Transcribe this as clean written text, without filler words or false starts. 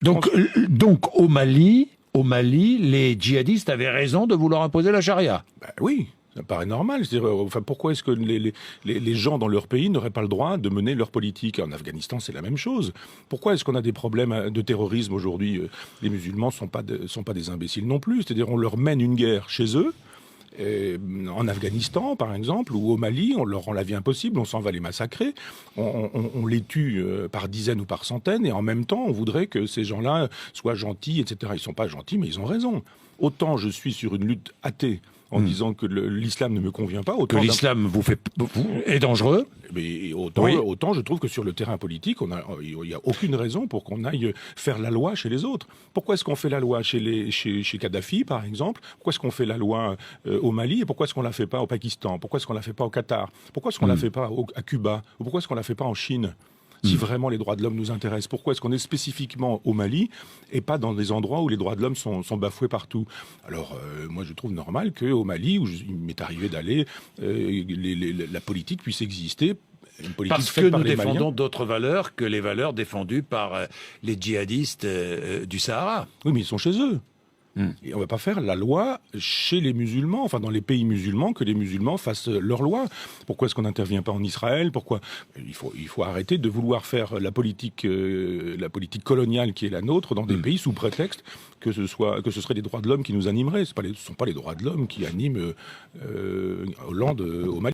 Donc au Mali, les djihadistes avaient raison de vouloir imposer la charia. Ben oui, ça paraît normal. Enfin, pourquoi est-ce que les gens dans leur pays n'auraient pas le droit de mener leur politique? En Afghanistan, c'est la même chose. Pourquoi est-ce qu'on a des problèmes de terrorisme aujourd'hui? Les musulmans sont pas des imbéciles non plus. C'est-à-dire, on leur mène une guerre chez eux. En Afghanistan, par exemple, ou au Mali, on leur rend la vie impossible, on s'en va les massacrer, on les tue par dizaines ou par centaines, et en même temps, on voudrait que ces gens-là soient gentils, etc. Ils sont pas gentils, mais ils ont raison. Autant je suis sur une lutte athée, en disant que l'islam ne me convient pas, autant Que l'islam est dangereux. mais autant je trouve que sur le terrain politique, il n'y a aucune raison pour qu'on aille faire la loi chez les autres. Pourquoi est-ce qu'on fait la loi chez Kadhafi, par exemple? Pourquoi est-ce qu'on fait la loi au Mali? Et pourquoi est-ce qu'on la fait pas au Pakistan? Pourquoi est-ce qu'on la fait pas au Qatar? Pourquoi est-ce qu'on la fait pas à Cuba? Ou pourquoi est-ce qu'on la fait pas en Chine? Si vraiment les droits de l'homme nous intéressent, pourquoi est-ce qu'on est spécifiquement au Mali et pas dans des endroits où les droits de l'homme sont bafoués partout? Alors, moi, je trouve normal qu'au Mali, où il m'est arrivé d'aller, la politique puisse exister. Une politique Parce que faite par nous les défendons Maliens. d'autres valeurs que les valeurs défendues par les djihadistes du Sahara. Oui, mais ils sont chez eux. Et on ne va pas faire la loi chez les musulmans, enfin dans les pays musulmans, que les musulmans fassent leur loi. Pourquoi est-ce qu'on n'intervient pas en Israël? Pourquoi il faut arrêter de vouloir faire la politique coloniale qui est la nôtre dans des pays sous prétexte que ce serait des droits de l'homme qui nous animeraient. Ce ne sont pas les droits de l'homme qui animent Hollande au Mali.